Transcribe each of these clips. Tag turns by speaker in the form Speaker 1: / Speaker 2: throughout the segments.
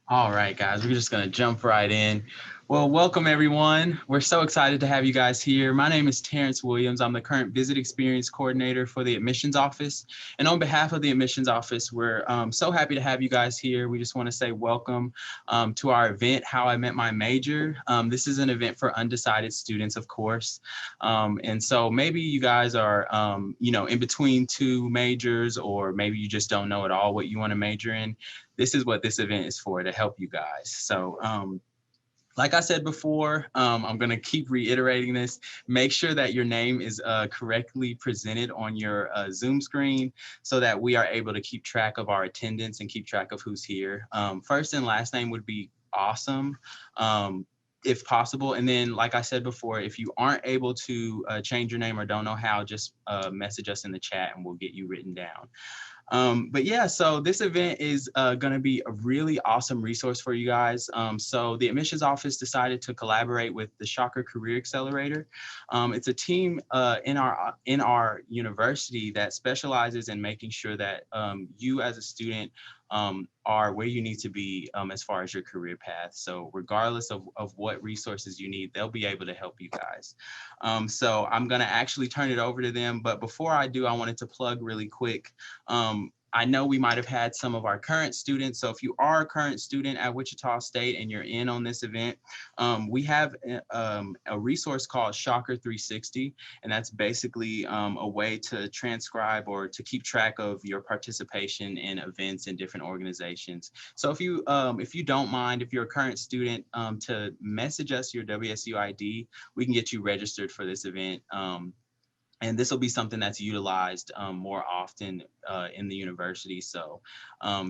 Speaker 1: All right, guys, we're just going to jump right in. Well, welcome everyone. We're so excited to have you guys here. My name is Terrence Williams. I'm the current Visit Experience Coordinator for the Admissions Office. And on behalf of the Admissions Office, we're so happy to have you guys here. We just want to say welcome to our event, How I Met My Major. This is an event for undecided students, of course. And so maybe you guys are, in between two majors, or maybe you just don't know at all what you want to major in. This is what this event is for, to help you guys. So like I said before, I'm going to keep reiterating this. Make sure that your name is correctly presented on your Zoom screen so that we are able to keep track of our attendance and keep track of who's here. First and last name would be awesome. If possible. And then, like I said before, if you aren't able to change your name or don't know how, just message us in the chat and we'll get you written down. But yeah, so this event is going to be a really awesome resource for you guys. So the admissions office decided to collaborate with the Shocker Career Accelerator. It's a team in our university that specializes in making sure that you as a student are where you need to be as far as your career path. So regardless of what resources you need, they'll be able to help you guys. So I'm going to actually turn it over to them. But before I do, I wanted to plug really quick. I know we might have had some of our current students. So if you are a current student at Wichita State and you're in on this event, we have a resource called Shocker 360. And that's basically a way to transcribe or to keep track of your participation in events in different organizations. So if you don't mind, if you're a current student, to message us your WSU ID, we can get you registered for this event. And this will be something that's utilized more often in the university. So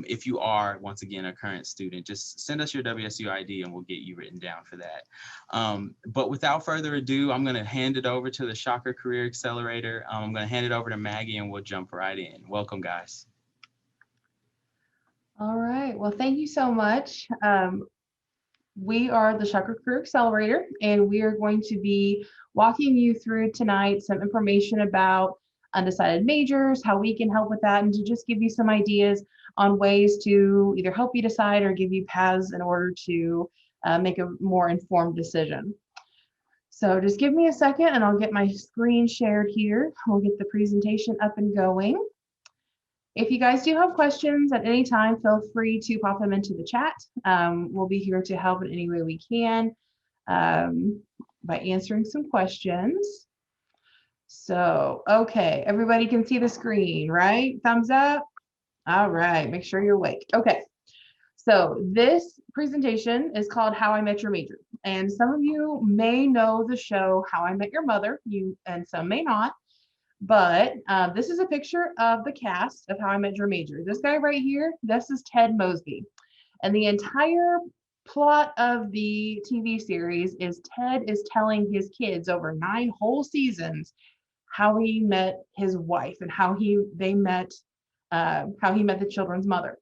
Speaker 1: if you are, once again, a current student, just send us your WSU ID and we'll get you written down for that. But without further ado, I'm going to hand it over to the Shocker Career Accelerator. I'm going to hand it over to Maggie and we'll jump right in. Welcome, guys.
Speaker 2: All right. Well, thank you so much. We are the Shocker Career Accelerator, and we are going to be walking you through tonight some information about undecided majors, how we can help with that, and to just give you some ideas on ways to either help you decide or give you paths in order to make a more informed decision. So just give me a second and I'll get my screen shared here. We'll get the presentation up and going. If you guys do have questions at any time, feel free to pop them into the chat. We'll be here to help in any way we can by answering some questions. So, okay, everybody can see the screen, right? Thumbs up. All right, make sure you're awake. Okay, so this presentation is called How I Met Your Major. And some of you may know the show How I Met Your Mother, and some may not. But this is a picture of the cast of How I Met Your Major. This guy right here, this is Ted Mosby. And the entire plot of the TV series is Ted is telling his kids over 9 whole seasons how he met his wife and how he met the children's mother.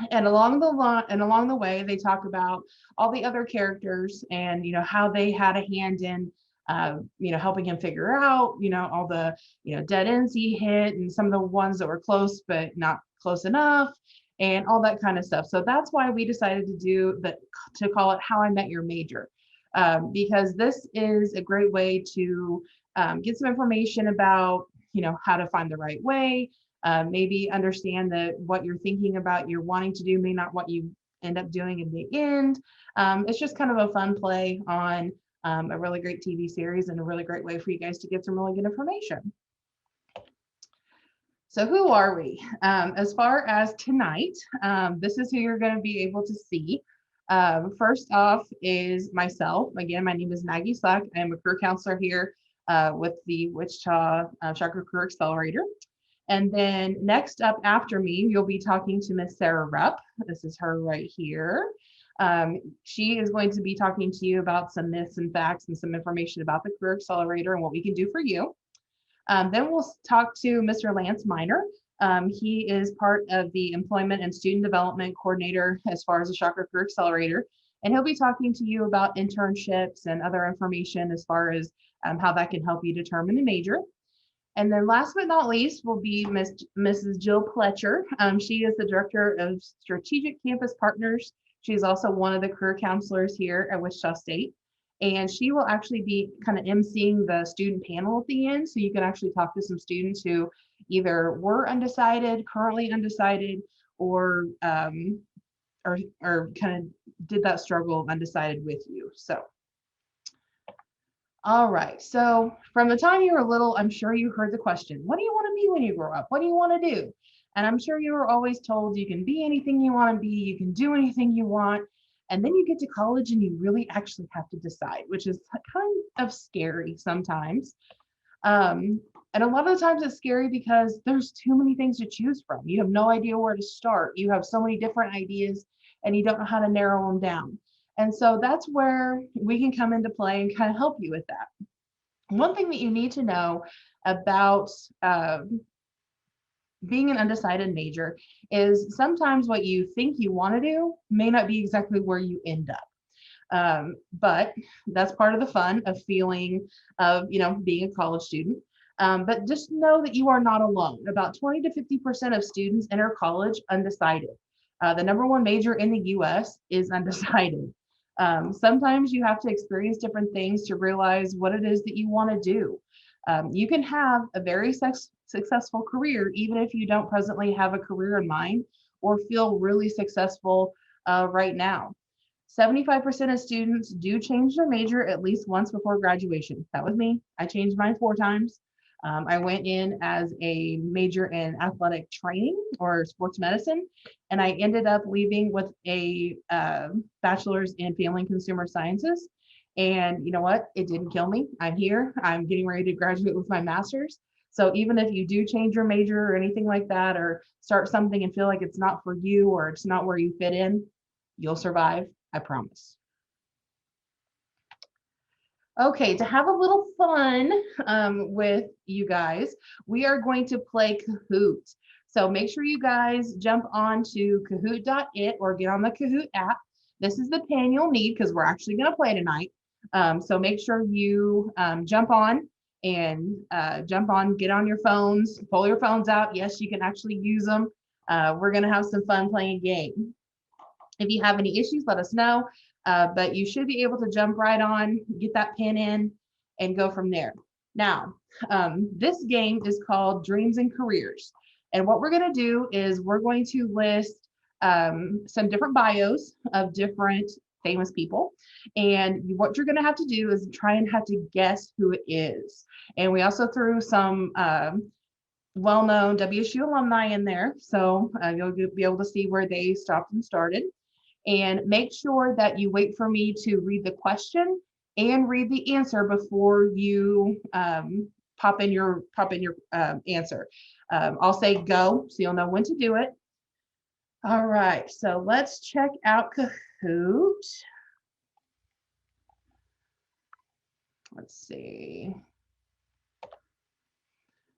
Speaker 2: And along the way, they talk about all the other characters and how they had a hand in helping him figure out all the dead ends he hit and some of the ones that were close but not close enough and all that kind of stuff. So that's why we decided to call it How I Met Your Major, because this is a great way to get some information about how to find the right way. Maybe understand that what you're thinking about, you're wanting to do, may not what you end up doing in the end. It's just kind of a fun play on a really great TV series and a really great way for you guys to get some really good information. So who are we? As far as tonight, this is who you're going to be able to see. First off is myself. Again, my name is Maggie Slack. I am a career counselor here with the Wichita Shocker Career Accelerator. And then next up after me, you'll be talking to Miss Sarah Rupp. This is her right here. She is going to be talking to you about some myths and facts and some information about the Career Accelerator and what we can do for you. Then we'll talk to Mr. Lance Miner. He is part of the Employment and Student Development Coordinator as far as the Shocker Career Accelerator. And he'll be talking to you about internships and other information as far as how that can help you determine a major. And then last but not least will be Mrs. Jill Pletcher. She is the Director of Strategic Campus Partners. She's also one of the career counselors here at Wichita State. And she will actually be kind of emceeing the student panel at the end. So you can actually talk to some students who either were undecided, currently undecided, or kind of did that struggle of undecided with you. So, all right. So from the time you were little, I'm sure you heard the question, what do you want to be when you grow up? What do you want to do? And I'm sure you were always told you can be anything you want to be, you can do anything you want. And then you get to college and you really actually have to decide, which is kind of scary sometimes. And a lot of the times it's scary because there's too many things to choose from. You have no idea where to start. You have so many different ideas and you don't know how to narrow them down. And so that's where we can come into play and kind of help you with that. One thing that you need to know about being an undecided major is sometimes what you think you want to do may not be exactly where you end up. But that's part of the fun of feeling of, being a college student. But just know that you are not alone. About 20 to 50% of students enter college undecided. The number one major in the US is undecided. Sometimes you have to experience different things to realize what it is that you want to do. You can have a very successful career, even if you don't presently have a career in mind or feel really successful right now. 75% of students do change their major at least once before graduation. That was me. I changed mine 4 times. I went in as a major in athletic training or sports medicine, and I ended up leaving with a bachelor's in family and consumer sciences. And you know what? It didn't kill me. I'm here. I'm getting ready to graduate with my master's. So even if you do change your major or anything like that, or start something and feel like it's not for you or it's not where you fit in, you'll survive. I promise. Okay, to have a little fun with you guys, we are going to play Kahoot. So make sure you guys jump on to kahoot.it or get on the Kahoot app. This is the pin you'll need because we're actually going to play tonight. So make sure you jump on, get on your phones, pull your phones out. Yes, you can actually use them. We're going to have some fun playing a game. If you have any issues, let us know. But you should be able to jump right on, get that pin in, and go from there. Now, this game is called Dreams and Careers. And what we're going to do is we're going to list some different bios of different famous people. And what you're going to have to do is try and have to guess who it is. And we also threw some well-known WSU alumni in there. So you'll be able to see where they stopped and started. And make sure that you wait for me to read the question and read the answer before you pop in your answer. I'll say go, so you'll know when to do it. All right, so let's check out Kahoot. Let's see.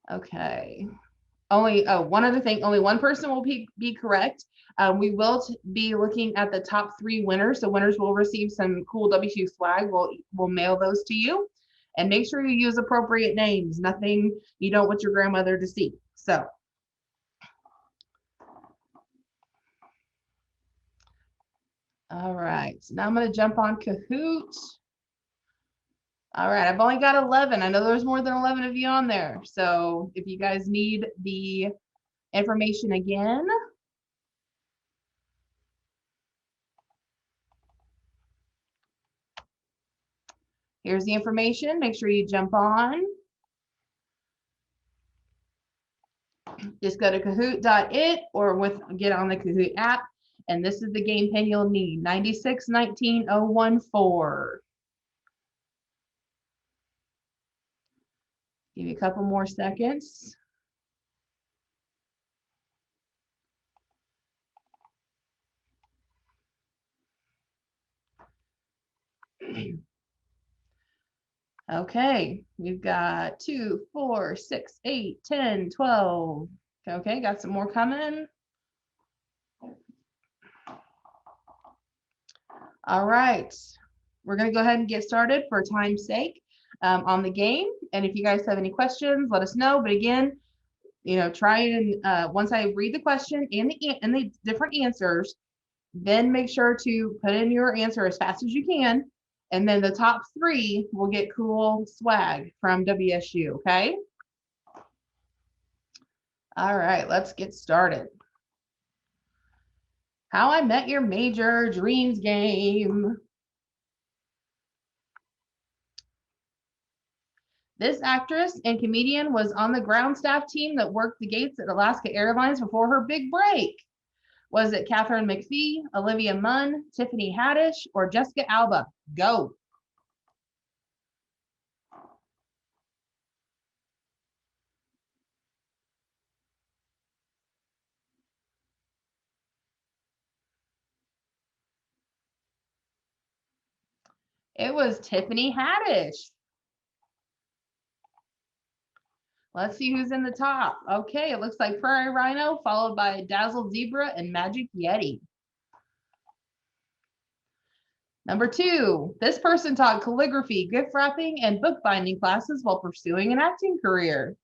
Speaker 2: Okay. One other thing, only one person will be correct. We will be looking at the top 3 winners. So winners will receive some cool WSU swag. We'll mail those to you. And make sure you use appropriate names, nothing you don't want your grandmother to see. So. All right, so now I'm going to jump on Kahoot. All right, I've only got 11. I know there's more than 11 of you on there. So if you guys need the information again. Here's the information. Make sure you jump on. Just go to kahoot.it or get on the Kahoot app. And this is the game pin you'll need, 9619014. Give you a couple more seconds. Okay, we've got 2, 4, 6, 8, 10, 12. Okay, got some more coming. All right, we're going to go ahead and get started for time's sake on the game. And if you guys have any questions, let us know. But again, try and once I read the question and the different answers, Then make sure to put in your answer as fast as you can. And then the top 3 will get cool swag from WSU, okay? All right, let's get started. How I Met Your Major Dreams game. This actress and comedian was on the ground staff team that worked the gates at Alaska Airlines before her big break. Was it Katharine McPhee, Olivia Munn, Tiffany Haddish, or Jessica Alba? Go. It was Tiffany Haddish. Let's see who's in the top. Okay, it looks like Prairie Rhino, followed by Dazzled Zebra and Magic Yeti. Number 2, this person taught calligraphy, gift wrapping, and bookbinding classes while pursuing an acting career.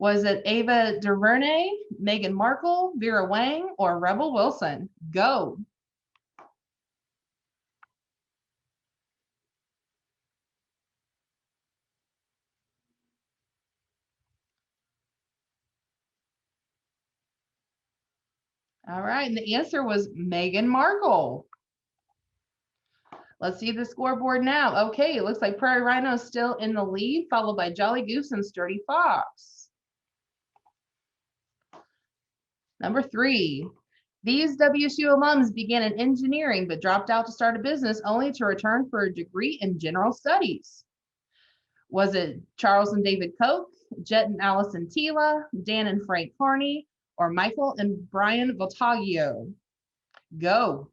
Speaker 2: Was it Ava DuVernay, Meghan Markle, Vera Wang, or Rebel Wilson? Go. All right, and the answer was Meghan Markle. Let's see the scoreboard now. Okay, it looks like Prairie Rhino is still in the lead, followed by Jolly Goose and Sturdy Fox. Number 3, these WSU alums began in engineering but dropped out to start a business only to return for a degree in general studies. Was it Charles and David Koch, Jet and Allison Tila, Dan and Frank Carney, or Michael and Brian Voltaggio? Go.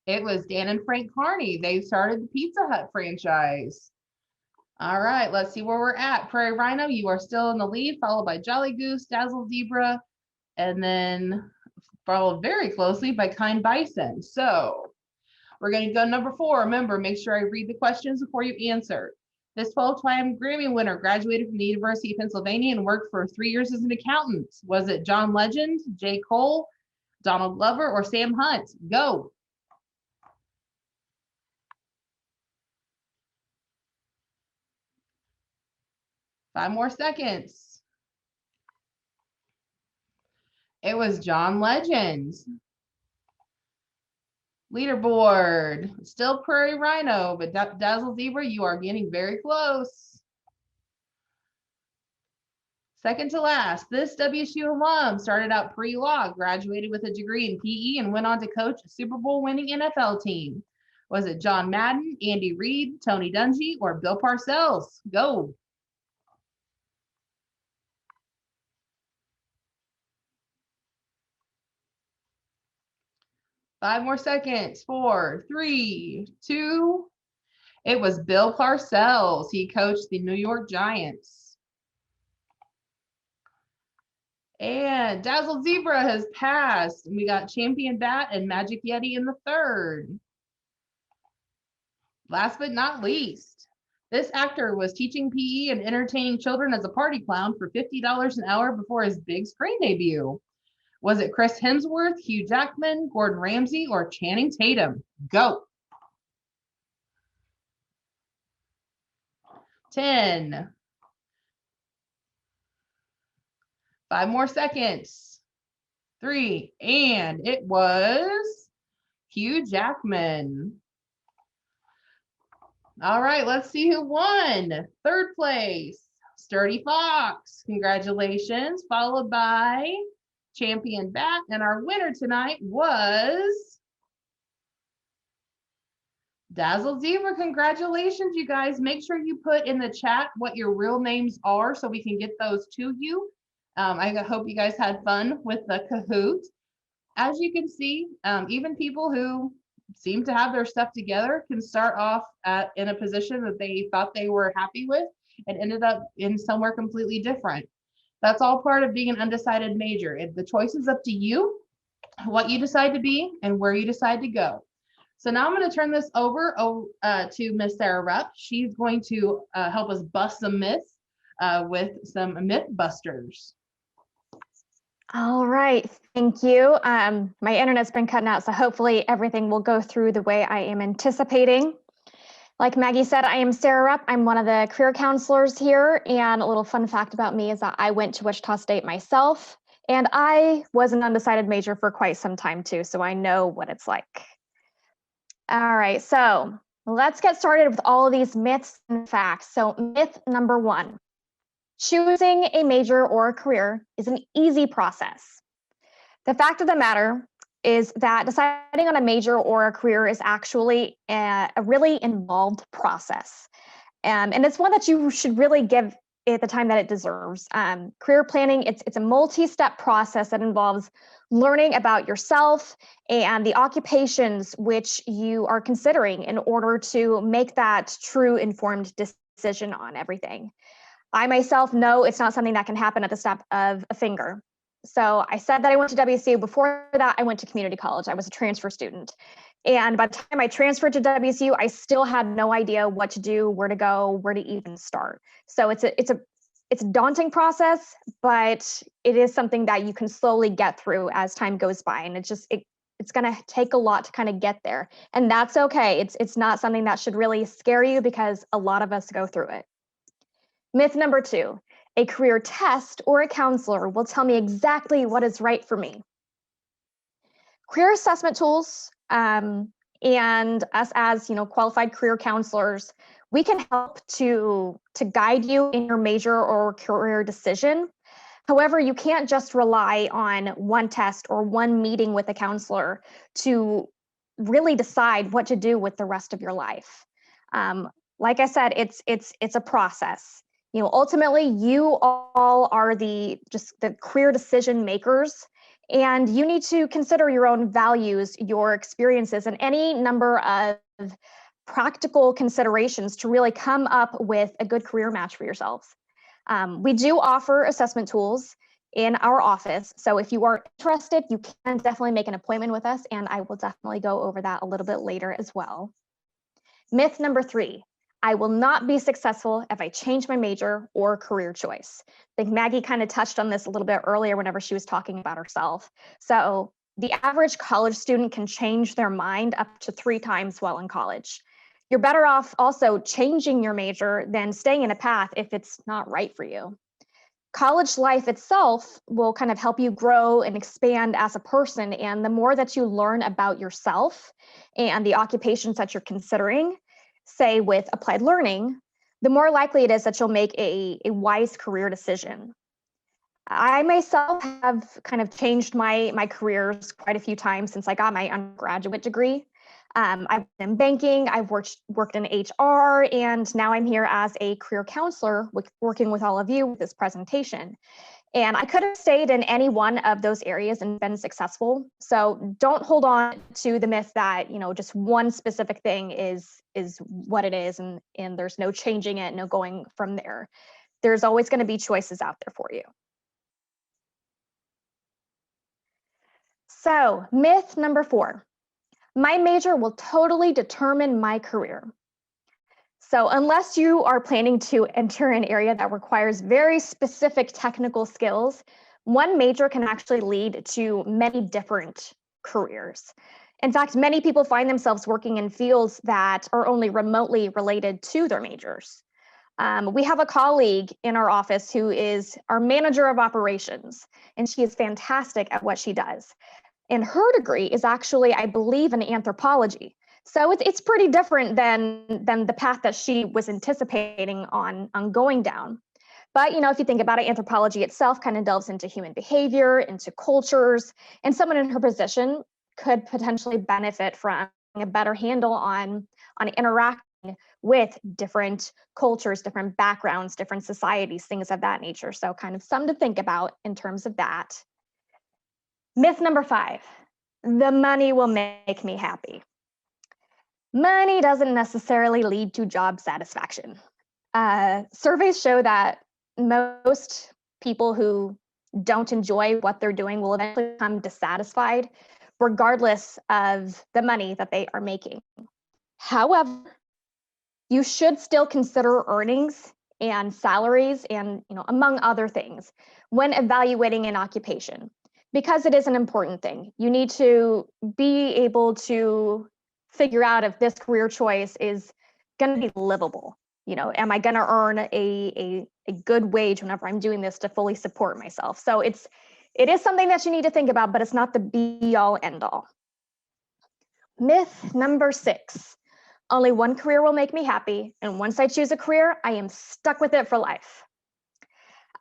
Speaker 2: It was Dan and Frank Carney. They started the Pizza Hut franchise. All right, let's see where we're at. Prairie Rhino, you are still in the lead, followed by Jolly Goose, Dazzle Zebra, and then followed very closely by Kind Bison. So we're going to go number 4. Remember, make sure I read the questions before you answer. This 12-time Grammy winner graduated from the University of Pennsylvania and worked for 3 years as an accountant. Was it John Legend, J. Cole, Donald Glover, or Sam Hunt? Go. Five more seconds. It was John Legend. Leaderboard, still Prairie Rhino, but Dazzle Zebra, you are getting very close. Second to last, this WSU alum started out pre-law, graduated with a degree in PE, and went on to coach a Super Bowl winning NFL team. Was it John Madden, Andy Reid, Tony Dungy, or Bill Parcells? Go. Five more seconds. 4, 3, 2. It was Bill Parcells. He coached the New York Giants. And Dazzle Zebra has passed. We got Champion Bat and Magic Yeti in the 3rd. Last but not least, this actor was teaching PE and entertaining children as a party clown for $50 an hour before his big screen debut. Was it Chris Hemsworth, Hugh Jackman, Gordon Ramsay, or Channing Tatum? Go. 10. 5 more seconds. 3, and it was Hugh Jackman. All right, let's see who won. 3rd place, Sturdy Fox. Congratulations, followed by Champion Bat, and our winner tonight was Dazzle Zebra. Congratulations, you guys. Make sure you put in the chat what your real names are so we can get those to you. I hope you guys had fun with the Kahoot. As you can see, even people who seem to have their stuff together can start off in a position that they thought they were happy with and ended up in somewhere completely different. That's all part of being an undecided major. The choice is up to you, what you decide to be and where you decide to go. So now I'm going to turn this over to Miss Sarah Rupp. She's going to help us bust some myths with some myth busters.
Speaker 3: All right, thank you. My internet's been cutting out, so hopefully everything will go through the way I am anticipating. Like Maggie said, I am Sarah Rupp. I'm one of the career counselors here, and a little fun fact about me is that I went to Wichita State myself, and I was an undecided major for quite some time too, so I know what it's like. All right, so let's get started with all of these myths and facts. So myth number 1. Choosing a major or a career is an easy process. The fact of the matter is that deciding on a major or a career is actually a really involved process. And it's one that you should really give it the time that it deserves. Career planning, it's a multi-step process that involves learning about yourself and the occupations which you are considering in order to make that true informed decision on everything. I myself know it's not something that can happen at the snap of a finger. So I said that I went to WSU. Before that, I went to community college. I was a transfer student. And by the time I transferred to WSU, I still had no idea what to do, where to go, where to even start. So it's a daunting process, but it is something that you can slowly get through as time goes by. And it's going to take a lot to kind of get there. And that's okay. It's not something that should really scare you because a lot of us go through it. Myth number 2, a career test or a counselor will tell me exactly what is right for me. Career assessment tools and us as qualified career counselors, we can help to guide you in your major or career decision. However, you can't just rely on one test or one meeting with a counselor to really decide what to do with the rest of your life. Like I said, it's a process. Ultimately, you all are the career decision makers, and you need to consider your own values, your experiences, and any number of practical considerations to really come up with a good career match for yourselves. We do offer assessment tools in our office, so if you are interested, you can definitely make an appointment with us, and I will definitely go over that a little bit later as well. Myth number 3. I will not be successful if I change my major or career choice. I think Maggie kind of touched on this a little bit earlier whenever she was talking about herself. So the average college student can change their mind up to 3 times while in college. You're better off also changing your major than staying in a path if it's not right for you. College life itself will kind of help you grow and expand as a person. And the more that you learn about yourself and the occupations that you're considering, say with applied learning, the more likely it is that you'll make a wise career decision. I myself have kind of changed my careers quite a few times since I got my undergraduate degree. I've been in banking, I've worked in HR, and now I'm here as a career counselor working with all of you with this presentation. And I could have stayed in any one of those areas and been successful. So don't hold on to the myth that, just one specific thing is what it is, and there's no changing it, no going from there. There's always going to be choices out there for you. So myth number 4, my major will totally determine my career. So unless you are planning to enter an area that requires very specific technical skills, one major can actually lead to many different careers. In fact, many people find themselves working in fields that are only remotely related to their majors. We have a colleague in our office who is our manager of operations, and she is fantastic at what she does. And her degree is actually, I believe, in anthropology. So it's pretty different than the path that she was anticipating on going down. But, if you think about it, anthropology itself kind of delves into human behavior, into cultures, and someone in her position could potentially benefit from a better handle on interacting with different cultures, different backgrounds, different societies, things of that nature. So kind of some to think about in terms of that. Myth number 5, the money will make me happy. Money doesn't necessarily lead to job satisfaction. Surveys show that most people who don't enjoy what they're doing will eventually become dissatisfied, regardless of the money that they are making. However, you should still consider earnings and salaries and, among other things when evaluating an occupation, because it is an important thing. You need to be able to figure out if this career choice is going to be livable. Am I going to earn a good wage whenever I'm doing this to fully support myself? So it is something that you need to think about, but it's not the be all end all. Myth number 6, only one career will make me happy. And once I choose a career, I am stuck with it for life.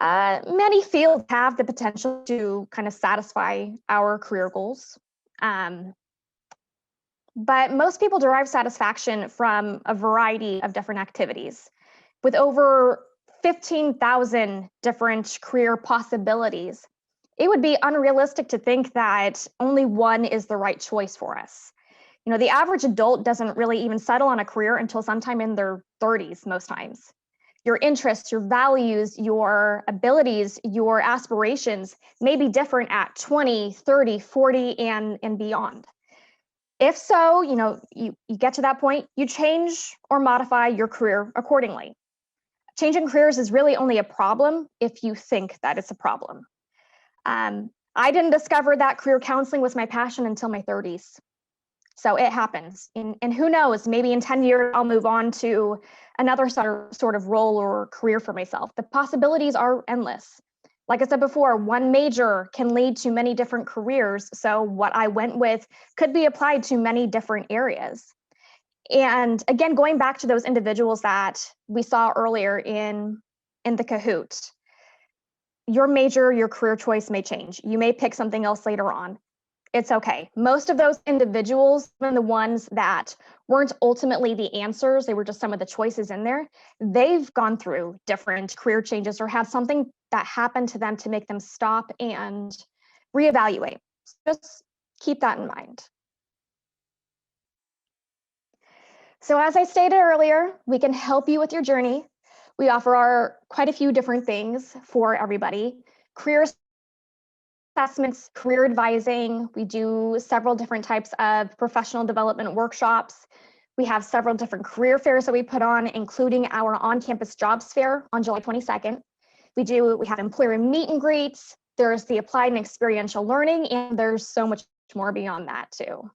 Speaker 3: Many fields have the potential to kind of satisfy our career goals. But most people derive satisfaction from a variety of different activities. With over 15,000 different career possibilities, it would be unrealistic to think that only one is the right choice for us. The average adult doesn't really even settle on a career until sometime in their 30s most times. Your interests, your values, your abilities, your aspirations may be different at 20, 30, 40, and beyond. If so, you get to that point, you change or modify your career accordingly. Changing careers is really only a problem if you think that it's a problem. I didn't discover that career counseling was my passion until my 30s. So it happens. And who knows, maybe in 10 years, I'll move on to another sort of role or career for myself. The possibilities are endless. Like I said before, one major can lead to many different careers. So what I went with could be applied to many different areas. And again, going back to those individuals that we saw earlier in the Kahoot, your major, your career choice may change. You may pick something else later on. It's okay. Most of those individuals, even the ones that weren't ultimately the answers, they were just some of the choices in there, they've gone through different career changes or had something that happened to them to make them stop and reevaluate. Just keep that in mind. So as I stated earlier, we can help you with your journey. We offer quite a few different things for everybody. Career assessments, career advising. We do several different types of professional development workshops. We have several different career fairs that we put on, including our on-campus jobs fair on July 22nd. We have employer meet and greets. There's the applied and experiential learning, and there's so much more beyond that too.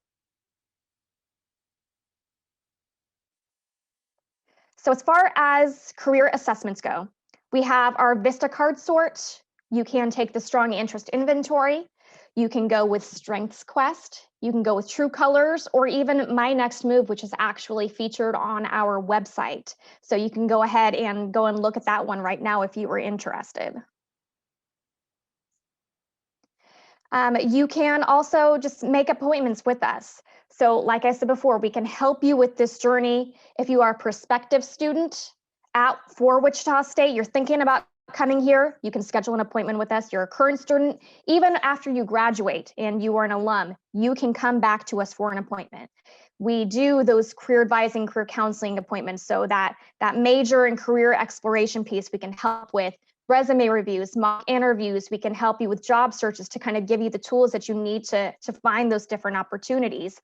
Speaker 3: So as far as career assessments go, we have our Vista card sort. You can take the strong interest inventory. You can go with Strengths Quest. You can go with True Colors, or even My Next Move, which is actually featured on our website. So you can go ahead and look at that one right now if you were interested. You can also just make appointments with us. So like I said before, we can help you with this journey. If you are a prospective student for Wichita State, you're thinking about coming here, you can schedule an appointment with us. You're a current student, even after you graduate and you are an alum, you can come back to us for an appointment. We do those career advising, career counseling appointments, so that major and career exploration piece we can help with. Resume reviews, mock interviews, we can help you with job searches to kind of give you the tools that you need to find those different opportunities,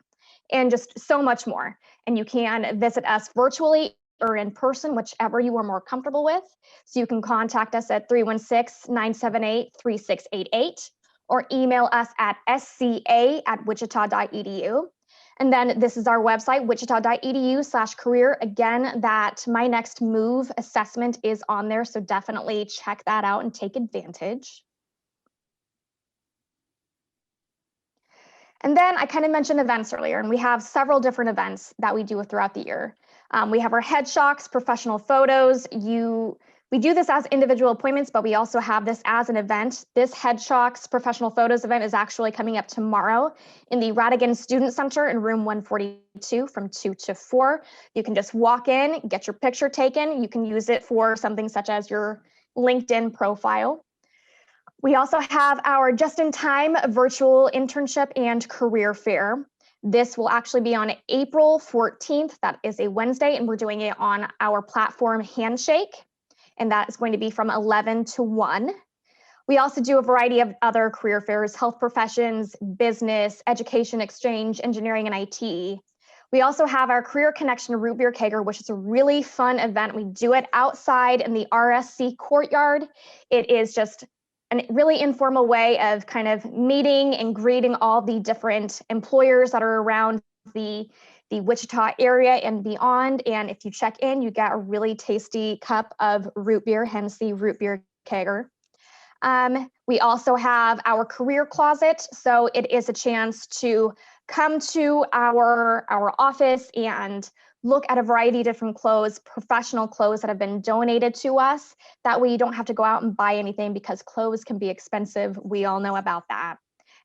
Speaker 3: and just so much more. And you can visit us virtually or in person, whichever you are more comfortable with. So you can contact us at 316-978-3688 or email us at sca@wichita.edu. And then this is our website, wichita.edu/career. Again, that My Next Move assessment is on there, so definitely check that out and take advantage. And then I kind of mentioned events earlier, and we have several different events that we do throughout the year. We have our headshots, professional photos. We do this as individual appointments, but we also have this as an event. This headshots professional photos event is actually coming up tomorrow in the Radigan Student Center in room 142 from 2 to 4. You can just walk in, get your picture taken. You can use it for something such as your LinkedIn profile. We also have our just-in-time virtual internship and career fair. This will actually be on April 14th. That is a Wednesday, and we're doing it on our platform Handshake, and that is going to be from 11 to 1. We also do a variety of other career fairs, health professions, business, education exchange, engineering, and IT. We also have our Career Connection Root Beer Kegger, which is a really fun event. We do it outside in the RSC courtyard. It is just a really informal way of kind of meeting and greeting all the different employers that are around the Wichita area and beyond. And if you check in, you get a really tasty cup of root beer, hence the Root Beer Kegger. We also have our career closet. So it is a chance to come to our office and look at a variety of different clothes, professional clothes that have been donated to us. That way you don't have to go out and buy anything because clothes can be expensive. We all know about that.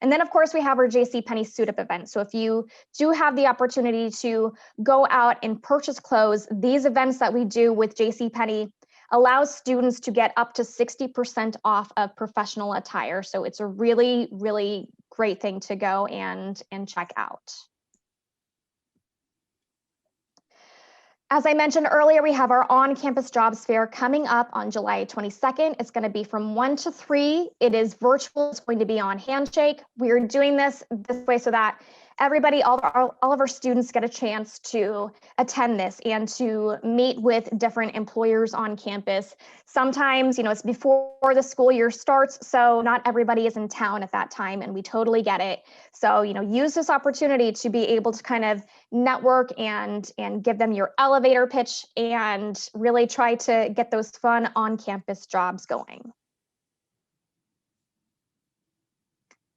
Speaker 3: And then of course we have our JCPenney Suit Up event. So if you do have the opportunity to go out and purchase clothes, these events that we do with JCPenney allows students to get up to 60% off of professional attire. So it's a really, really great thing to go and check out. As I mentioned earlier, we have our on-campus jobs fair coming up on July 22nd. It's going to be from 1 to 3. It is virtual. It's going to be on Handshake. We are doing this way so that everybody, all of our students get a chance to attend this and to meet with different employers on campus. Sometimes, it's before the school year starts, so not everybody is in town at that time, and we totally get it. So, use this opportunity to be able to kind of network and give them your elevator pitch and really try to get those fun on-campus jobs going.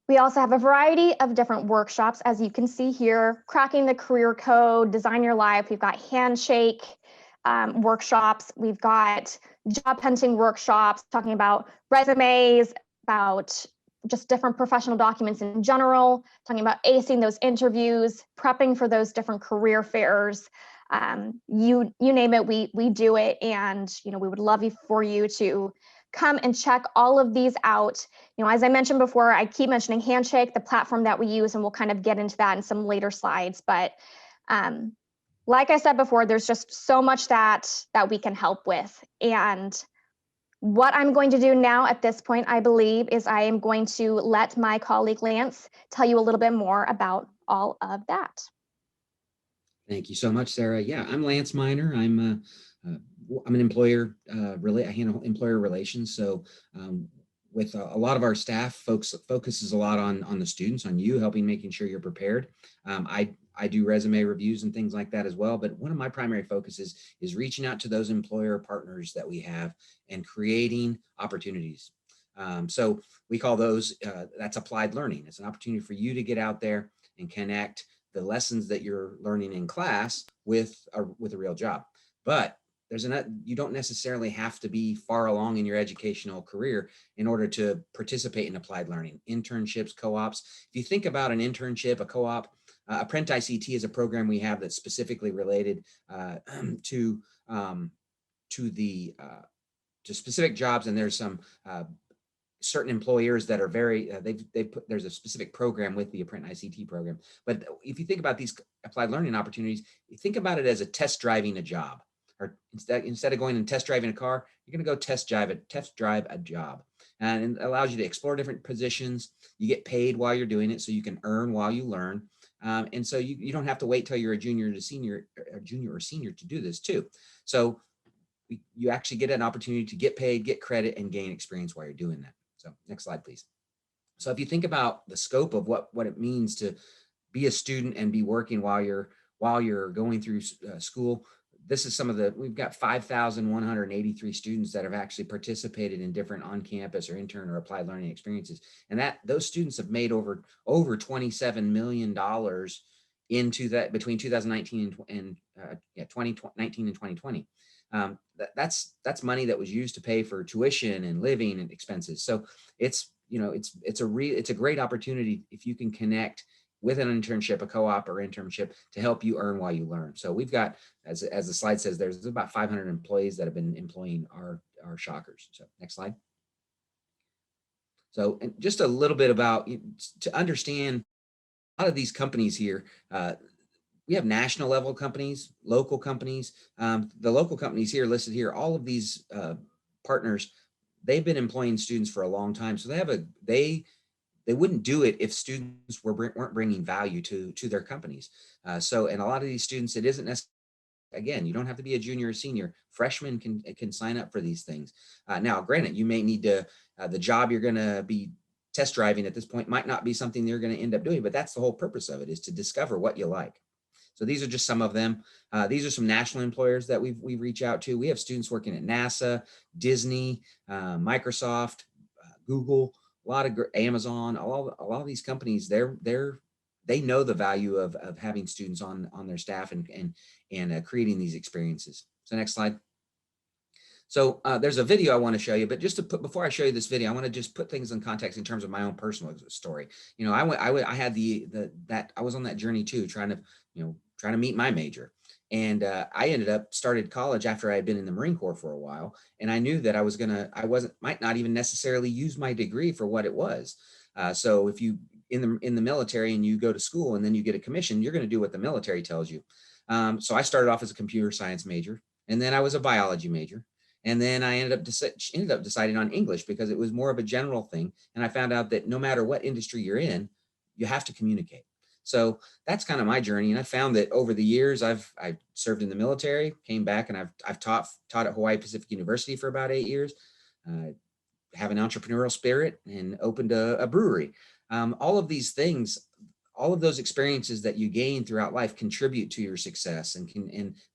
Speaker 3: We also have a variety of different workshops, as you can see here, cracking the career code, design your life. We've got handshake workshops. We've got job hunting workshops, talking about resumes, about just different professional documents in general, talking about acing those interviews, prepping for those different career fairs. You name it, we do it. And, we would love for you to come and check all of these out. As I mentioned before, I keep mentioning Handshake, the platform that we use, and we'll kind of get into that in some later slides. But like I said before, there's just so much that we can help with. And what I'm going to do now at this point, I believe, is I am going to let my colleague Lance tell you a little bit more about all of that.
Speaker 4: Thank you so much, Sarah. Yeah, I'm Lance Miner. I'm an employer, I handle employer relations. So with a lot of our staff, focuses a lot on the students, on you, making sure you're prepared. I do resume reviews and things like that as well. But one of my primary focuses is reaching out to those employer partners that we have and creating opportunities. So we call those, that's applied learning. It's an opportunity for you to get out there and connect the lessons that you're learning in class with a real job. But you don't necessarily have to be far along in your educational career in order to participate in applied learning. Internships, co-ops. If you think about an internship, a co-op, Apprent ICT is a program we have that's specifically related to specific jobs, and there's some certain employers that are very there's a specific program with the Apprent ICT program. But if you think about these applied learning opportunities, you think about it as a test driving a job. Or instead of going and test driving a car, you're going to go test drive a job, and it allows you to explore different positions. You get paid while you're doing it, so you can earn while you learn, and so you don't have to wait till you're a junior or senior to do this too. So you actually get an opportunity to get paid, get credit, and gain experience while you're doing that. So next slide, please. So if you think about the scope of what it means to be a student and be working while you're going through school. This is we've got 5,183 students that have actually participated in different on-campus or intern or applied learning experiences. And those students have made over $27 million between 2019 and 2019 and 2020. That's money that was used to pay for tuition and living and expenses. So it's a great opportunity if you can connect with an internship, a co-op or internship to help you earn while you learn. So we've got, as the slide says, there's about 500 employees that have been employing our Shockers. So next slide. So and just a little bit about, to understand a lot of these companies here, we have national level companies, local companies. The local companies here listed here, all of these partners, they've been employing students for a long time. So they they wouldn't do it if students weren't bringing value to their companies. And a lot of these students, it isn't necessarily, again, you don't have to be a junior or senior. Freshmen can sign up for these things. Now, granted, you may need to, the job you're going to be test driving at this point might not be something you're going to end up doing, but that's the whole purpose of it, is to discover what you like. So these are just some of them. These are some national employers that we reach out to. We have students working at NASA, Disney, Microsoft, Google, a lot of Amazon, a lot of these companies. They know the value of having students on their staff and creating these experiences. So next slide. So there's a video I want to show you, but just to put, before I show you this video, I want to just put things in context in terms of my own personal story. You know, I had I was on that journey too, trying to meet my major. And I ended up started college after I had been in the Marine Corps for a while. And I knew that might not even necessarily use my degree for what it was. So if you in the military and you go to school and then you get a commission, you're going to do what the military tells you. So I started off as a computer science major, and then I was a biology major. And then I ended up deciding on English because it was more of a general thing. And I found out that no matter what industry you're in, you have to communicate. So that's kind of my journey. And I found that over the years, I served in the military, came back, and I've taught at Hawaii Pacific University for about 8 years, have an entrepreneurial spirit, and opened a brewery. All of these things, all of those experiences that you gain throughout life contribute to your success, and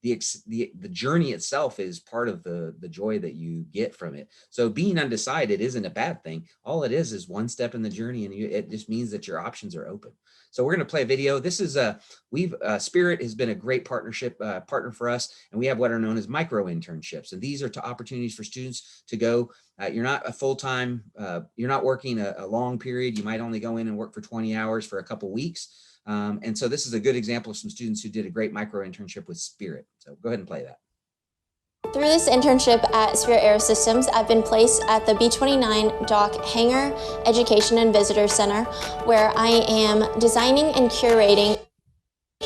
Speaker 4: the journey itself is part of the joy that you get from it. So being undecided isn't a bad thing. All it is one step in the journey, and it just means that your options are open. So we're going to play a video. This is Spirit has been a great partner for us, and we have what are known as micro internships, and these are opportunities for students to go. You're not a full-time, you're not working a long period. You might only go in and work for 20 hours for a couple weeks. And so this is a good example of some students who did a great micro internship with Spirit. So go ahead and play that.
Speaker 5: Through this internship at Spirit Aerosystems, I've been placed at the B-29 Dock Hangar Education and Visitor Center, where I am designing and curating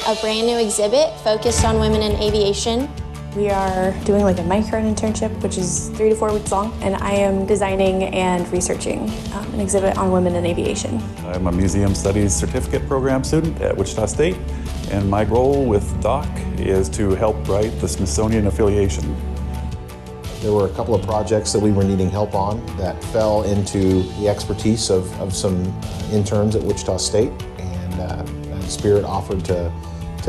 Speaker 5: a brand new exhibit focused on women in aviation.
Speaker 6: We are doing like a micro internship, which is 3 to 4 weeks long, and I am designing and researching an exhibit on women in aviation.
Speaker 7: I'm a Museum Studies Certificate Program student at Wichita State, and my goal with DOC is to help write the Smithsonian affiliation.
Speaker 8: There were a couple of projects that we were needing help on that fell into the expertise of some interns at Wichita State, and Spirit offered to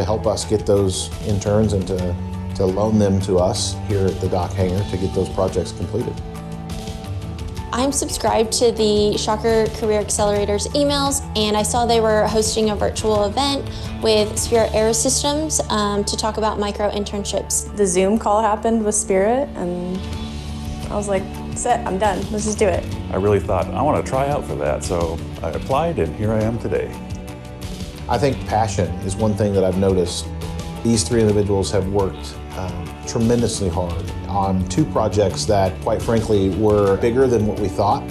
Speaker 8: help us get those interns and to loan them to us here at the Dock Hangar to get those projects completed.
Speaker 5: I'm subscribed to the Shocker Career Accelerators emails, and I saw they were hosting a virtual event with Spirit Aerosystems to talk about micro internships.
Speaker 6: The Zoom call happened with Spirit, and I was like, that's it, I'm done, let's just do it.
Speaker 7: I really thought, I want to try out for that, so I applied, and here I am today.
Speaker 8: I think passion is one thing that I've noticed. These 3 individuals have worked tremendously hard on 2 projects that, quite frankly, were bigger than what we thought.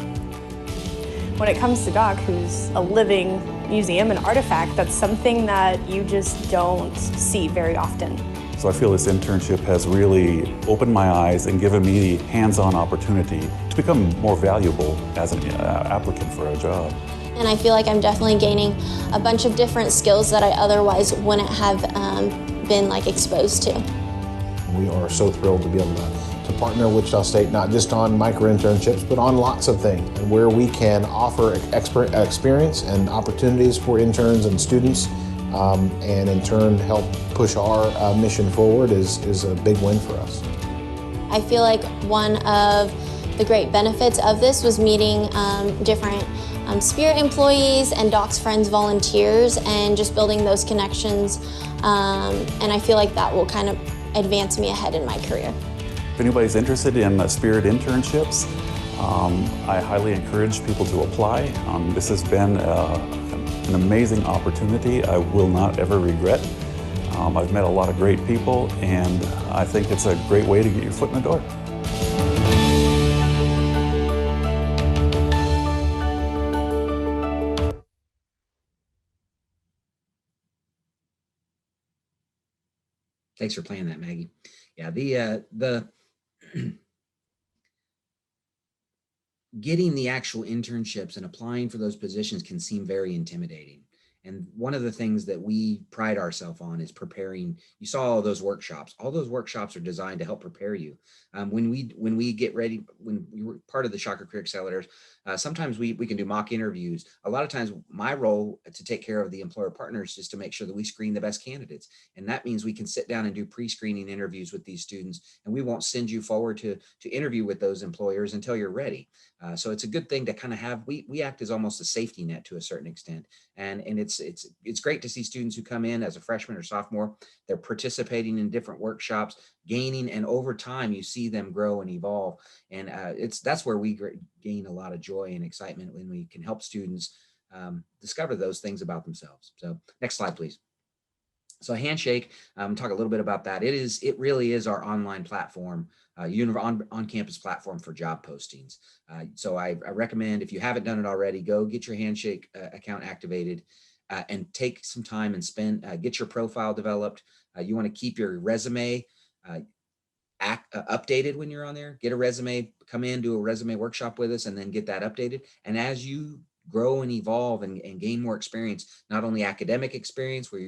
Speaker 6: When it comes to Doc, who's a living museum and artifact, that's something that you just don't see very often.
Speaker 7: So I feel this internship has really opened my eyes and given me the hands-on opportunity to become more valuable as an applicant for a job.
Speaker 5: And I feel like I'm definitely gaining a bunch of different skills that I otherwise wouldn't have been exposed to.
Speaker 8: We are so thrilled to be able to partner with Wichita State, not just on micro internships, but on lots of things, and where we can offer experience and opportunities for interns and students, and in turn help push our mission forward is a big win for us.
Speaker 5: I feel like one of the great benefits of this was meeting different Spirit employees and Doc's Friends volunteers, and just building those connections, and I feel like that will kind of advance me ahead in my career.
Speaker 7: If anybody's interested in Spirit internships, I highly encourage people to apply. This has been an amazing opportunity I will not ever regret. I've met a lot of great people, and I think it's a great way to get your foot in the door.
Speaker 4: Thanks for playing that, Maggie. Yeah, the getting the actual internships and applying for those positions can seem very intimidating. And one of the things that we pride ourselves on is preparing. You saw all those workshops. All those workshops are designed to help prepare you. When we get ready, when we were part of the Shocker Career Accelerators, sometimes we can do mock interviews. A lot of times my role to take care of the employer partners is to make sure that we screen the best candidates. And that means we can sit down and do pre-screening interviews with these students, and we won't send you forward to interview with those employers until you're ready. So it's a good thing to kind of have, we act as almost a safety net to a certain extent. And it's great to see students who come in as a freshman or sophomore, they're participating in different workshops, gaining, and over time you see them grow and evolve. And that's where we gain a lot of joy and excitement, when we can help students discover those things about themselves. So next slide, please. So Handshake, talk a little bit about that. It really is our online platform, on-campus platform for job postings. So I recommend, if you haven't done it already, go get your Handshake account activated and take some time and get your profile developed. You want to keep your resume updated when you're on there. Get a resume, come in, do a resume workshop with us, and then get that updated. And as you grow and evolve and gain more experience, not only academic experience where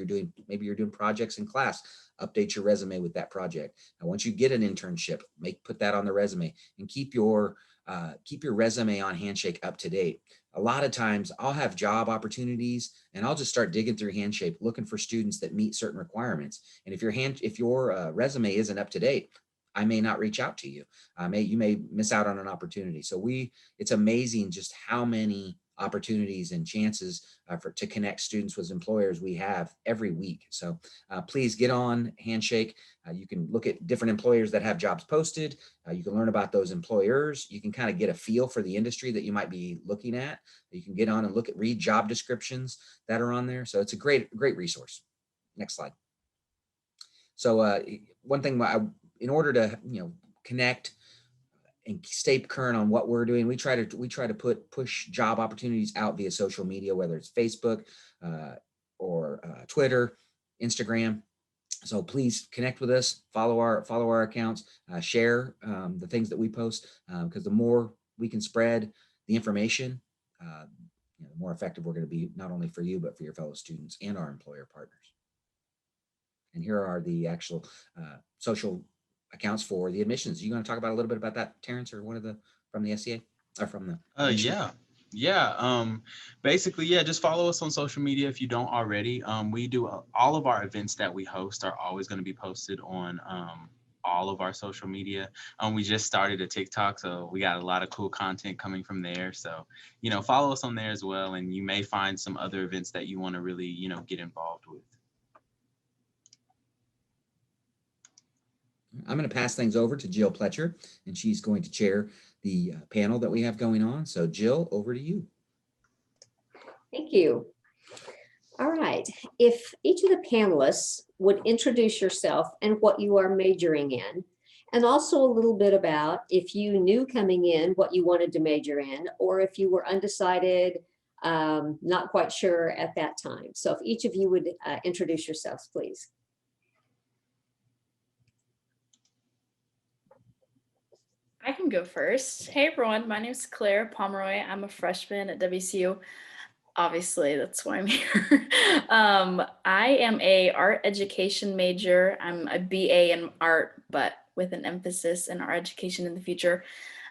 Speaker 4: maybe you're doing projects in class, update your resume with that project. And once you get an internship, put that on the resume, and keep your resume on Handshake up to date. A lot of times I'll have job opportunities and I'll just start digging through Handshake, looking for students that meet certain requirements. And if your resume isn't up to date, I may not reach out to you. You may miss out on an opportunity. So it's amazing just how many opportunities and chances to connect students with employers we have every week. So please get on Handshake. You can look at different employers that have jobs posted. You can learn about those employers. You can kind of get a feel for the industry that you might be looking at. You can get on and read job descriptions that are on there. So it's a great resource. Next slide. So one thing, in order to connect and stay current on what we're doing, we try to push job opportunities out via social media, whether it's Facebook or Twitter, Instagram. So please connect with us, follow our accounts, share the things that we post, because the more we can spread the information, the more effective we're going to be, not only for you, but for your fellow students and our employer partners. And here are the actual social accounts for the admissions. You going to talk about a little bit about that, Terrence, or from the SCA or from the
Speaker 1: basically, just follow us on social media if you don't already. We do all of our events that we host are always going to be posted on all of our social media. We just started a TikTok, so we got a lot of cool content coming from there. So follow us on there as well, and you may find some other events that you want to really get involved with.
Speaker 4: I'm going to pass things over to Jill Pletcher, and she's going to chair the panel that we have going on. So Jill, over to you.
Speaker 9: Thank you. All right. If each of the panelists would introduce yourself and what you are majoring in, and also a little bit about if you knew coming in what you wanted to major in, or if you were undecided, not quite sure at that time. So if each of you would introduce yourselves, please.
Speaker 10: I can go first. Hey everyone, my name is Claire Pomeroy. I'm a freshman at WCU. Obviously, that's why I'm here. I am a art education major. I'm a BA in art, but with an emphasis in art education in the future.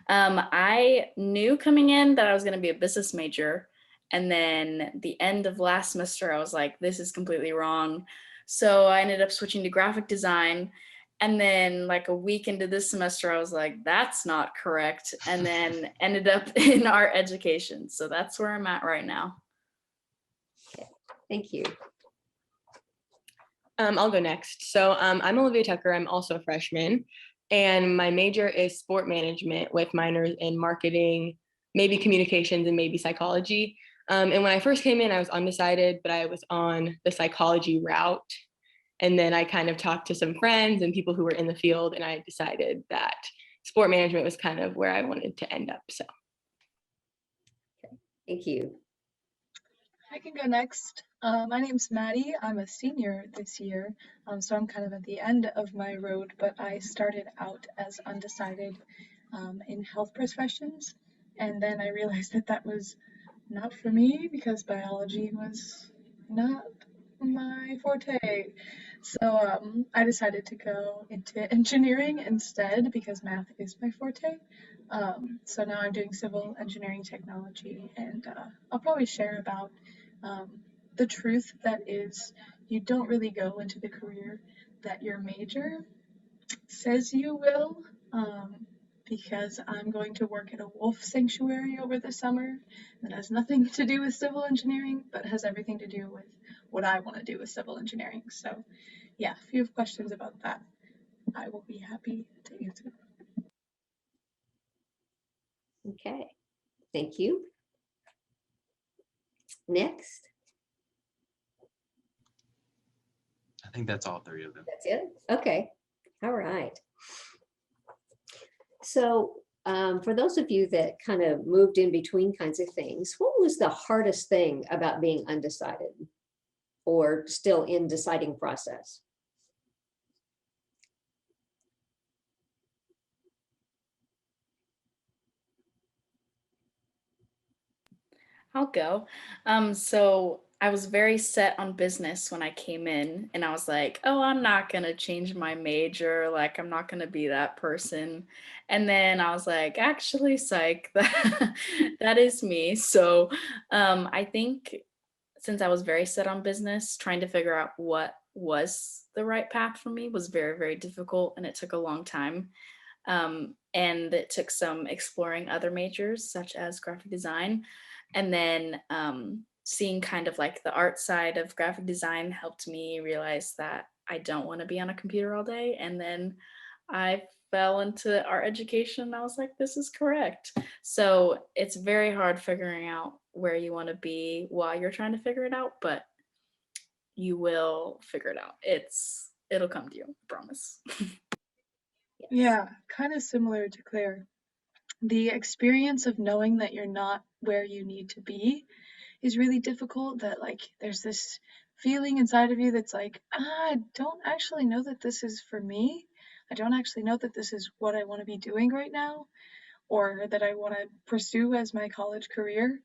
Speaker 10: I knew coming in that I was going to be a business major. And then the end of last semester, I was like, this is completely wrong. So I ended up switching to graphic design. And then like a week into this semester, I was like, that's not correct. And then ended up in art education. So that's where I'm at right now.
Speaker 9: Okay, thank you.
Speaker 11: I'll go next. So I'm Olivia Tucker. I'm also a freshman. And my major is sport management with minors in marketing, maybe communications, and maybe psychology. And when I first came in, I was undecided, but I was on the psychology route. And then I kind of talked to some friends and people who were in the field, and I decided that sport management was kind of where I wanted to end up. So.
Speaker 9: Okay. Thank you.
Speaker 12: I can go next. My name's Maddie. I'm a senior this year, so I'm kind of at the end of my road, but I started out as undecided in health professions. And then I realized that that was not for me because biology was not my forte. So I decided to go into engineering instead because math is my forte. So now I'm doing civil engineering technology, and I'll probably share about um, the truth that is you don't really go into the career that your major says you will. Because I'm going to work at a wolf sanctuary over the summer that has nothing to do with civil engineering, but has everything to do with what I want to do with civil engineering. So, yeah, if you have questions about that, I will be happy to answer.
Speaker 9: Okay, thank you. Next.
Speaker 1: I think that's all three of them.
Speaker 9: That's it? Okay, all right. So for those of you that kind of moved in between kinds of things, what was the hardest thing about being undecided or still in deciding process?
Speaker 10: I'll go. So I was very set on business when I came in, and I was like, oh, I'm not gonna change my major. Like, I'm not gonna be that person. And then I was like, actually, psych, that is me. So I think since I was very set on business, trying to figure out what was the right path for me was very, very difficult, and it took a long time. And it took some exploring other majors such as graphic design. And then seeing kind of like the art side of graphic design helped me realize that I don't want to be on a computer all day. And then I fell into art education. And I was like, this is correct. So it's very hard figuring out where you want to be while you're trying to figure it out, but you will figure it out. It'll come to you, I promise.
Speaker 9: Yes.
Speaker 12: Yeah, kind of similar to Claire. The experience of knowing that you're not where you need to be is really difficult. That like there's this feeling inside of you that's like, I don't actually know that this is for me. I don't actually know that this is what I want to be doing right now, or that I want to pursue as my college career.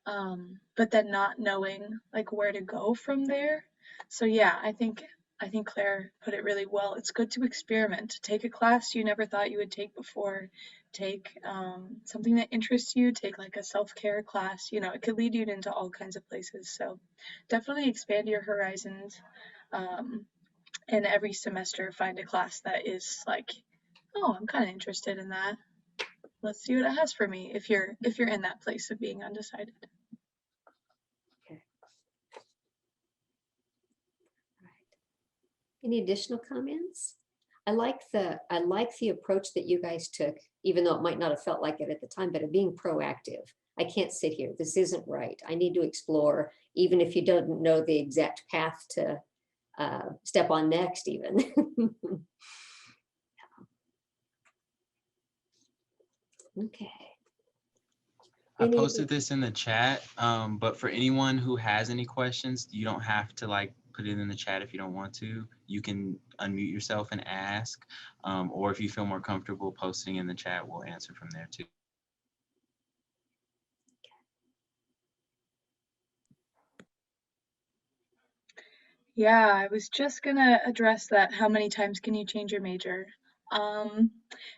Speaker 12: But then not knowing like where to go from there. So yeah, I think Claire put it really well. It's good to experiment. Take a class you never thought you would take before. Take something that interests you. Take like a self-care class. You know, it could lead you into all kinds of places. So definitely expand your horizons. And every semester find a class that is like, oh, I'm kind of interested in that. Let's see what it has for me if you're in that place of being undecided.
Speaker 9: Okay. All right. Any additional comments? I like the approach that you guys took, even though it might not have felt like it at the time, but of being proactive. I can't sit here. This isn't right. I need to explore, even if you don't know the exact path to step on next, even. Okay.
Speaker 1: I posted this in the chat, but for anyone who has any questions, you don't have to like put it in the chat if you don't want to. You can unmute yourself and ask, or if you feel more comfortable posting in the chat, we'll answer from there too.
Speaker 12: Yeah, I was just gonna address that. How many times can you change your major?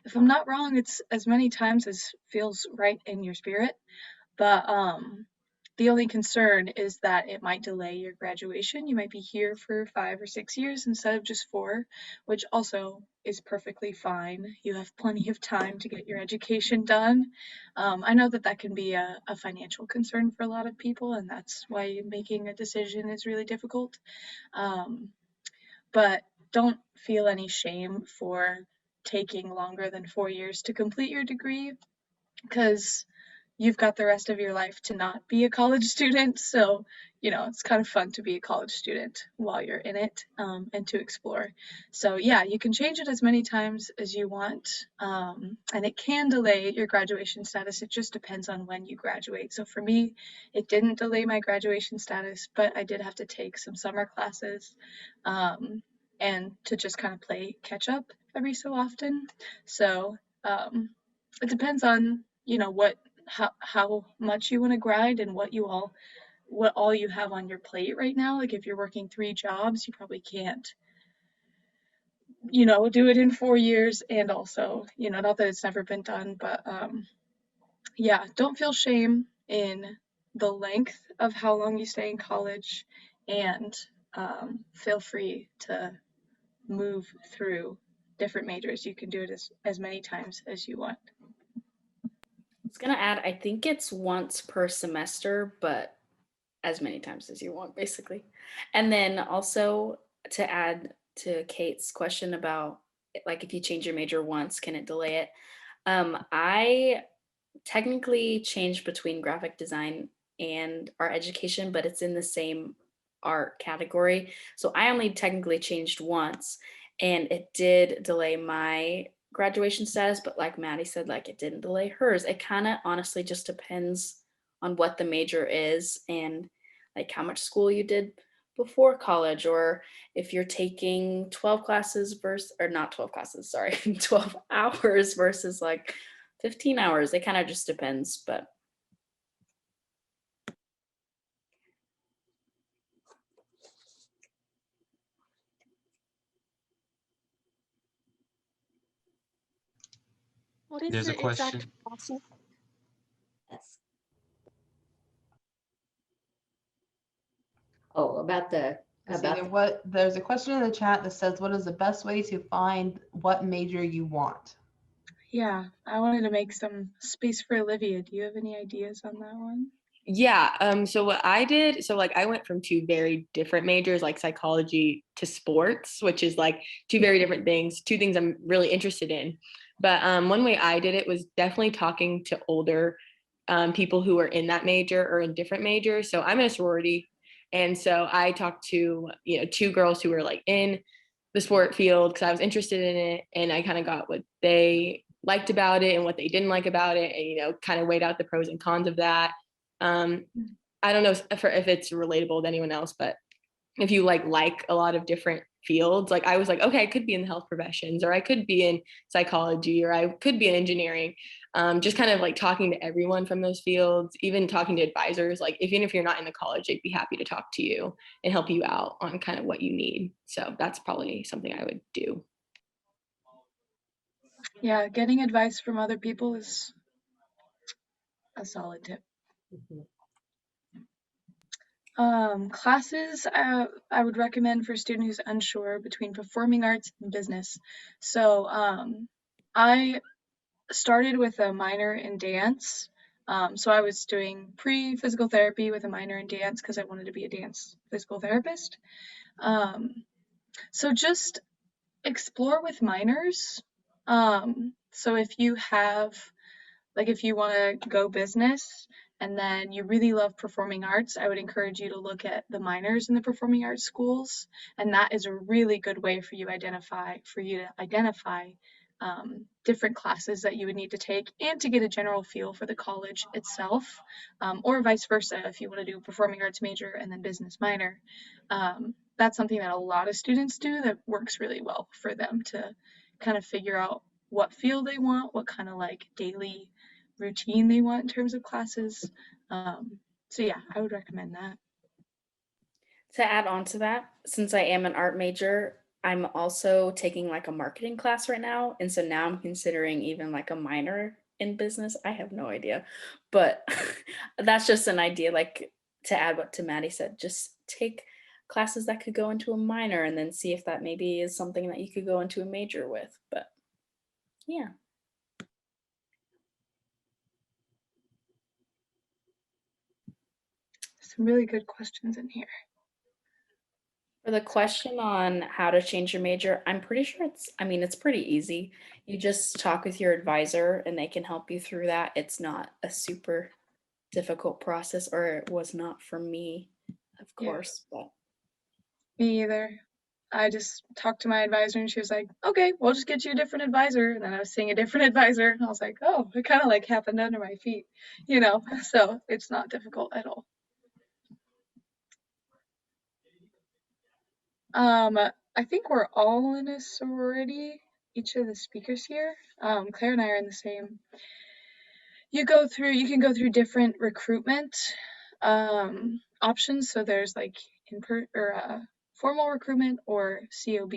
Speaker 12: If I'm not wrong, it's as many times as feels right in your spirit. But the only concern is that it might delay your graduation. You might be here for 5 or 6 years instead of just 4, which also is perfectly fine. You have plenty of time to get your education done. I know that that can be a financial concern for a lot of people, and that's why making a decision is really difficult. But don't feel any shame for taking longer than 4 years to complete your degree, because you've got the rest of your life to not be a college student. So, you know, it's kind of fun to be a college student while you're in it, and to explore. So yeah, you can change it as many times as you want, and it can delay your graduation status. It just depends on when you graduate. So for me, it didn't delay my graduation status, but I did have to take some summer classes, and to just kind of play catch up every so often. So it depends on, you know, how much you want to grind and what all you have on your plate right now. Like if you're working 3 jobs, you probably can't, do it in 4 years. And also, not that it's never been done, but yeah, don't feel shame in the length of how long you stay in college, and feel free to move through different majors. You can do it as many times as you want.
Speaker 10: I was gonna add, I think it's once per semester, but as many times as you want, basically. And then also to add to Kate's question about like if you change your major once, can it delay it? I technically changed between graphic design and art education, but it's in the same art category. So I only technically changed once, and it did delay my graduation status, but like Maddie said, like it didn't delay hers. It kind of honestly just depends on what the major is and like how much school you did before college, or if you're taking 12 classes versus, or not 12 classes, sorry, 12 hours versus like 15 hours. It kind of just depends, but.
Speaker 5: What is
Speaker 1: There's a
Speaker 5: the exact
Speaker 1: question.
Speaker 5: process?
Speaker 9: Yes. Oh, about the
Speaker 2: There's a question in the chat that says, what is the best way to find what major you want?
Speaker 12: Yeah, I wanted to make some space for Olivia. Do you have any ideas on that one?
Speaker 11: Yeah, so what I did, so like I went from 2 very different majors, like psychology to sports, which is like 2 very different things, 2 things I'm really interested in. But one way I did it was definitely talking to older people who are in that major or in different majors. So I'm in a sorority, and so I talked to 2 girls who were like in the sport field because I was interested in it, and I kind of got what they liked about it and what they didn't like about it, and kind of weighed out the pros and cons of that. I don't know if it's relatable to anyone else, but if you like a lot of different fields, like I was like, okay, I could be in the health professions, or I could be in psychology, or I could be in engineering. Just kind of like talking to everyone from those fields, even talking to advisors, like even if you're not in the college, they'd be happy to talk to you and help you out on kind of what you need. So that's probably something I would do.
Speaker 12: Yeah, getting advice from other people is a solid tip. Classes I would recommend for a student who's unsure between performing arts and business. So I started with a minor in dance. So I was doing pre-physical therapy with a minor in dance because I wanted to be a dance physical therapist. So just explore with minors. So if you have, like if you want to go business and then you really love performing arts, I would encourage you to look at the minors in the performing arts schools. And that is a really good way for you to identify different classes that you would need to take and to get a general feel for the college itself, or vice versa if you want to do a performing arts major and then business minor. That's something that a lot of students do that works really well for them to kind of figure out what field they want, what kind of like daily routine they want in terms of classes. So yeah, I would recommend that.
Speaker 10: To add on to that, since I am an art major, I'm also taking like a marketing class right now. And so now I'm considering even like a minor in business. I have no idea, but that's just an idea. Like to add what to Maddie said, just take classes that could go into a minor and then see if that maybe is something that you could go into a major with. But yeah.
Speaker 12: Some really good questions in here.
Speaker 10: For the question on how to change your major, I'm pretty sure it's pretty easy. You just talk with your advisor and they can help you through that. It's not a super difficult process, or it was not for me, of course, but.
Speaker 12: Me either. I just talked to my advisor and she was like, okay, we'll just get you a different advisor. And then I was seeing a different advisor and I was like, oh, it kind of like happened under my feet, so it's not difficult at all. I think we're all in a sorority, each of the speakers here. Claire and I are in the same. you can go through different recruitment options. So there's like formal recruitment or COB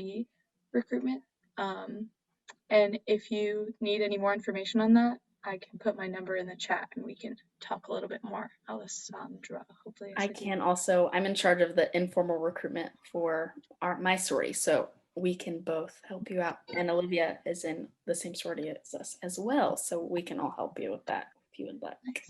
Speaker 12: recruitment. And if you need any more information on that, I can put my number in the chat and we can talk a little bit more. Alessandra, hopefully.
Speaker 10: I can also, I'm in charge of the informal recruitment for my sorority, so we can both help you out. And Olivia is in the same sorority as us as well, so we can all help you with that if you would like.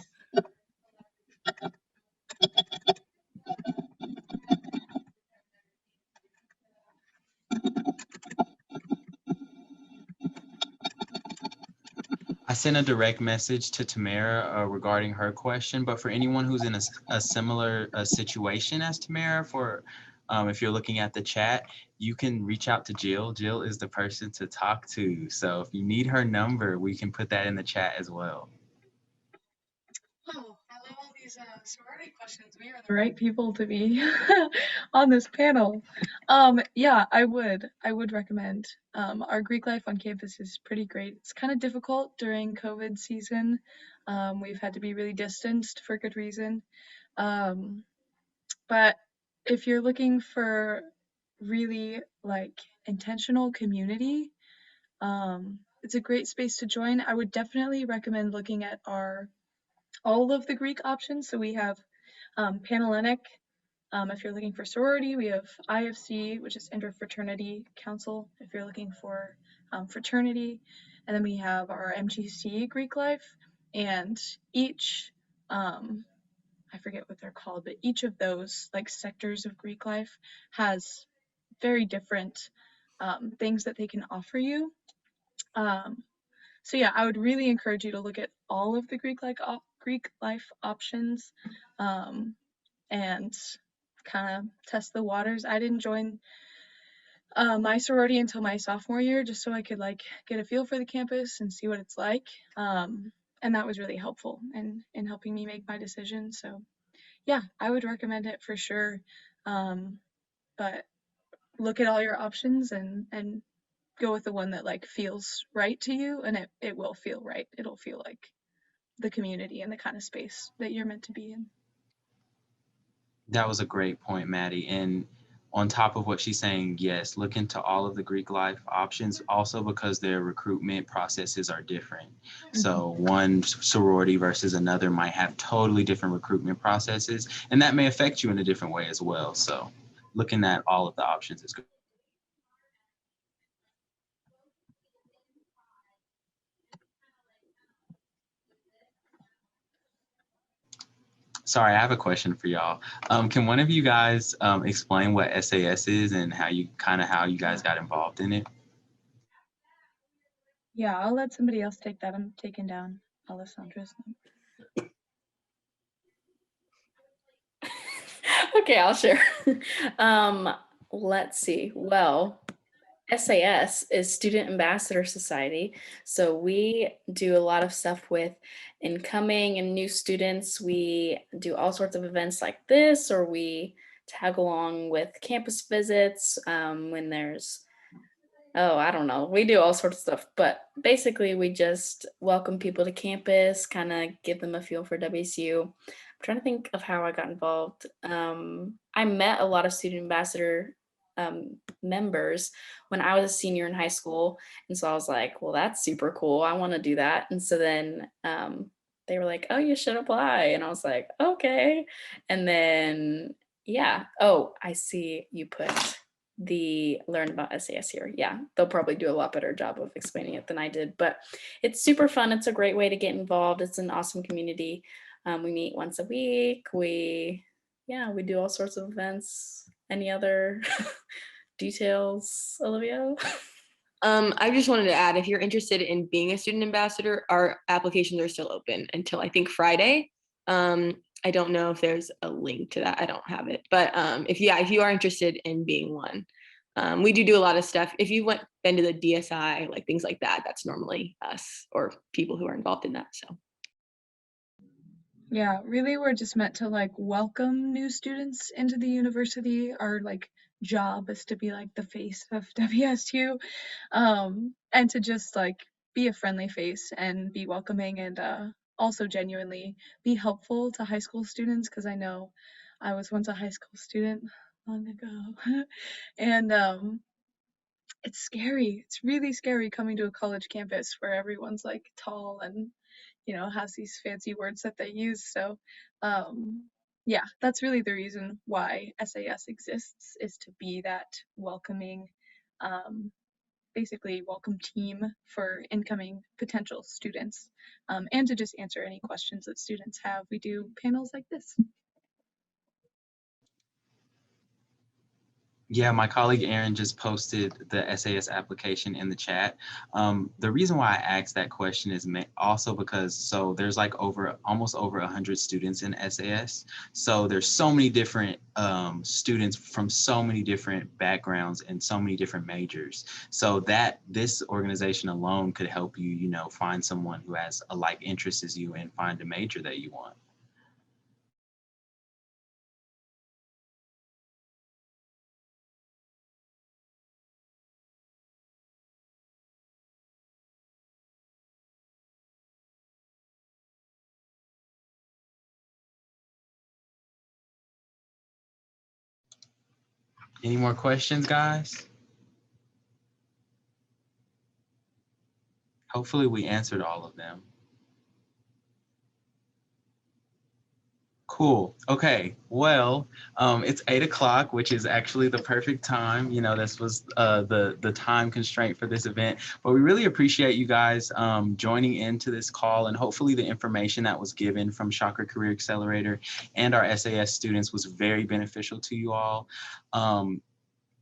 Speaker 1: I sent a direct message to Tamara regarding her question, but for anyone who's in a similar situation as Tamara, if you're looking at the chat, you can reach out to Jill. Jill is the person to talk to. So if you need her number, we can put that in the chat as well.
Speaker 12: Oh, I love all these sorority questions. We are the right people to be on this panel. Yeah, I would recommend. Our Greek life on campus is pretty great. It's kind of difficult during COVID season. We've had to be really distanced for good reason. But if you're looking for really like intentional community, it's a great space to join. I would definitely recommend looking at all of the Greek options. So we have Panhellenic. If you're looking for sorority, we have IFC, which is Interfraternity Council, if you're looking for fraternity. And then we have our MTC Greek life. And each, I forget what they're called, but each of those like sectors of Greek life has very different things that they can offer you. So yeah, I would really encourage you to look at all of the Greek life options and kind of test the waters. I didn't join my sorority until my sophomore year, just so I could like get a feel for the campus and see what it's like. And that was really helpful in helping me make my decision. So yeah, I would recommend it for sure. But look at all your options and go with the one that like feels right to you, and it will feel right. It'll feel like the community and the kind of space that you're meant to be in.
Speaker 1: That was a great point, Maddie. And on top of what she's saying, yes, look into all of the Greek life options also because their recruitment processes are different. Mm-hmm. So one sorority versus another might have totally different recruitment processes, and that may affect you in a different way as well. So looking at all of the options is good. Sorry, I have a question for y'all. Can one of you guys explain what SAS is and how you guys got involved in it?
Speaker 12: Yeah, I'll let somebody else take that. I'm taking down Alessandra's number.
Speaker 10: Okay, I'll share. Let's see. Well, SAS is Student Ambassador Society. So we do a lot of stuff with incoming and new students. We do all sorts of events like this, or we tag along with campus visits when there's, I don't know. We do all sorts of stuff, but basically we just welcome people to campus, kind of give them a feel for WSU. I'm trying to think of how I got involved. I met a lot of student ambassador members when I was a senior in high school. And so I was like, well, that's super cool. I want to do that. And so then they were like, oh, you should apply. And I was like, okay. And then, yeah. Oh, I see you put the learn about SAS here. Yeah, they'll probably do a lot better job of explaining it than I did, but it's super fun. It's a great way to get involved. It's an awesome community. We meet once a week. We do all sorts of events. Any other details, Olivia?
Speaker 11: I just wanted to add, if you're interested in being a student ambassador, our applications are still open until I think Friday. I don't know if there's a link to that. I don't have it. But if you are interested in being one, we do a lot of stuff. If you been to the DSI, like things like that, that's normally us or people who are involved in that. So.
Speaker 12: Yeah, really, we're just meant to like welcome new students into the university. Our like job is to be like the face of WSU, and to just like be a friendly face and be welcoming and also genuinely be helpful to high school students, because I know I was once a high school student long ago. And it's scary. It's really scary coming to a college campus where everyone's like tall and, has these fancy words that they use. So, yeah, that's really the reason why SAS exists, is to be that welcoming, basically welcome team for incoming potential students, and to just answer any questions that students have. We do panels like this.
Speaker 1: Yeah, my colleague Aaron just posted the SAS application in the chat. The reason why I asked that question is also because there's like almost over 100 students in SAS. So there's so many different students from so many different backgrounds and so many different majors. So that this organization alone could help you, find someone who has a like interest as you and find a major that you want. Any more questions, guys? Hopefully we answered all of them. Cool. Okay. Well, it's 8 o'clock, which is actually the perfect time. This was the time constraint for this event, but we really appreciate you guys joining into this call, and hopefully the information that was given from Chakra Career Accelerator and our SAS students was very beneficial to you all.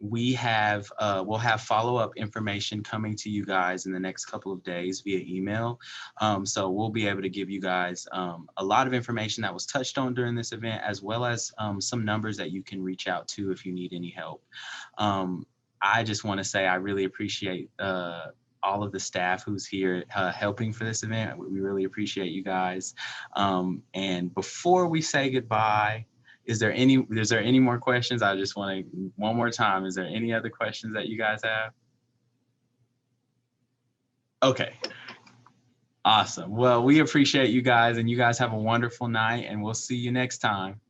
Speaker 1: We'll have follow-up information coming to you guys in the next couple of days via email. So we'll be able to give you guys a lot of information that was touched on during this event, as well as some numbers that you can reach out to if you need any help. I just want to say I really appreciate all of the staff who's here helping for this event. We really appreciate you guys. And before we say goodbye, is there any more questions? I just want to, one more time, is there any other questions that you guys have? Okay, awesome. Well, we appreciate you guys, and you guys have a wonderful night, and we'll see you next time.